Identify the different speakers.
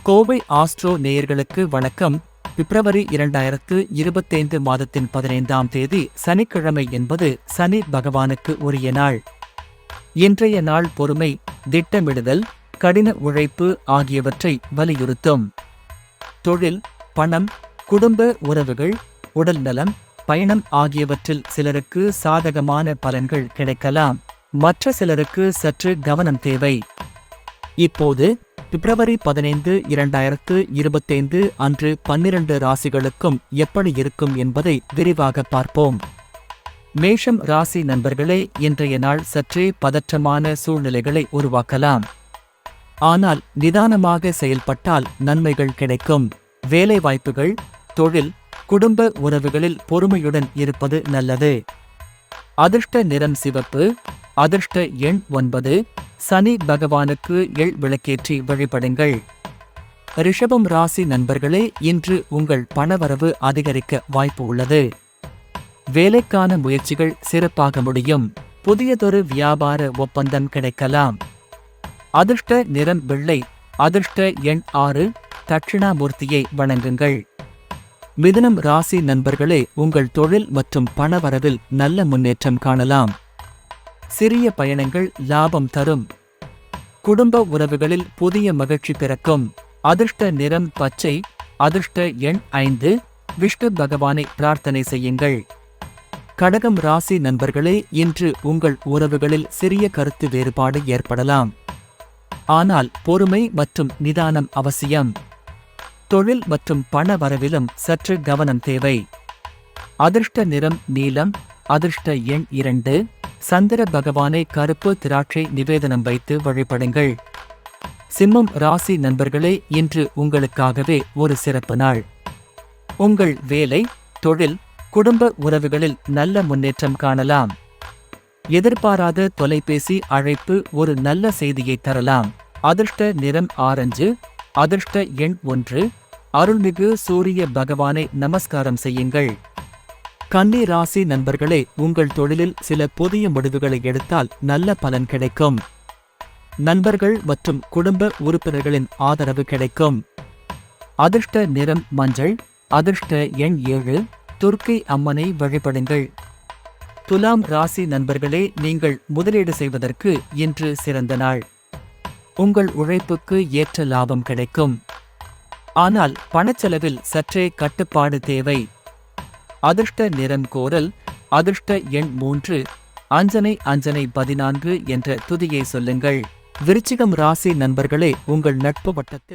Speaker 1: Kovai astro நேயர்களுக்கு வணக்கம். பிப்ரவரி 2025 மாதத்தின் 15ஆம் தேதி சனிக்கிழமை என்பது சனி பகவானுக்கு உரிய நாள். இன்றைய நாள் பொறுமை, திட்டமிடுதல், கடின உழைப்பு ஆகியவற்றை வலியுறுத்தும். தொழில், பணம், குடும்ப உறவுகள், உடல் நலம், பயணம் ஆகியவற்றில் சிலருக்கு சாதகமான பலன்கள் கிடைக்கலாம். மற்ற சிலருக்கு சற்று கவனம் தேவை. இப்போது பிப்ரவரி 15, 2025 அன்று 12 ராசிகளுக்கும் எப்படி இருக்கும் என்பதை விரிவாக பார்ப்போம். மேஷம் ராசி நண்பர்களே, இன்றைய நாள் சற்றே பதற்றமான சூழ்நிலைகளை உருவாக்கலாம். ஆனால் நிதானமாக செயல்பட்டால் நன்மைகள் கிடைக்கும். வேலைவாய்ப்புகள், தொழில், குடும்ப உறவுகளில் பொறுமையுடன் இருப்பது நல்லது. அதிர்ஷ்ட நிறம் சிவப்பு. அதிர்ஷ்ட எண் 9. சனி பகவானுக்கு எள் விளக்கேற்றி வழிபடுங்கள். ரிஷபம் ராசி நண்பர்களே, இன்று உங்கள் பணவரவு அதிகரிக்க வாய்ப்பு உள்ளது. வேலைக்கான முயற்சிகள் சிறப்பாக முடியும். புதியதொரு வியாபார ஒப்பந்தம் கிடைக்கலாம். அதிர்ஷ்ட நிறம் வெள்ளை. அதிர்ஷ்ட எண் 6. தட்சிணாமூர்த்தியை வணங்குங்கள். மிதுனம் ராசி நண்பர்களே, உங்கள் தொழில் மற்றும் பணவரவில் நல்ல முன்னேற்றம் காணலாம். சிறிய பயணங்கள் லாபம் தரும். குடும்ப உறவுகளில் புதிய மகிழ்ச்சி பிறக்கும். அதிர்ஷ்ட நிறம் பச்சை. அதிர்ஷ்ட எண் 5. விஷ்ணு பகவானை பிரார்த்தனை செய்யுங்கள். கடகம் ராசி நண்பர்களே, இன்று உங்கள் உறவுகளில் சிறிய கருத்து வேறுபாடு ஏற்படலாம். ஆனால் பொறுமை மற்றும் நிதானம் அவசியம். தொழில் மற்றும் பண வரவிலும் சற்று கவனம் தேவை. அதிர்ஷ்ட நிறம் நீலம். அதிர்ஷ்ட எண் 2. சந்திர பகவானை கருப்பு திராட்சை நிவேதனம் வைத்து வழிபடுங்கள். சிம்மம் ராசி நண்பர்களே, இன்று உங்களுக்காகவே ஒரு சிறப்பு நாள். உங்கள் வேலை, தொழில், குடும்ப உறவுகளில் நல்ல முன்னேற்றம் காணலாம். எதிர்பாராத தொலைபேசி அழைப்பு ஒரு நல்ல செய்தியை தரலாம். அதிர்ஷ்ட நிறம் ஆரஞ்சு. அதிர்ஷ்ட எண் 1. அருள்மிகு சூரிய பகவானை நமஸ்காரம் செய்யுங்கள். கன்னி ராசி நண்பர்களே, உங்கள் தொழிலில் சில புதிய முடிவுகளை எடுத்தால் நல்ல பலன் கிடைக்கும். நண்பர்கள் மற்றும் குடும்ப உறுப்பினர்களின் ஆதரவு கிடைக்கும். அதிர்ஷ்ட நிறம் மஞ்சள். அதிர்ஷ்ட எண் 7. துர்க்கை அம்மனை வழிபடுங்கள். துலாம் ராசி நண்பர்களே, நீங்கள் முதலீடு செய்வதற்கு இன்று சிறந்த நாள். உங்கள் உழைப்புக்கு ஏற்ற லாபம் கிடைக்கும். ஆனால் பணச்செலவில் சற்றே கட்டுப்பாடு தேவை. அதிர்ஷ்ட நிறம் கோரல். அதிர்ஷ்ட எண் 3. அஞ்சனை 14 என்ற துதியை சொல்லுங்கள். விருச்சிகம் ராசி நண்பர்களே, உங்கள் நட்பு வட்டத்தில்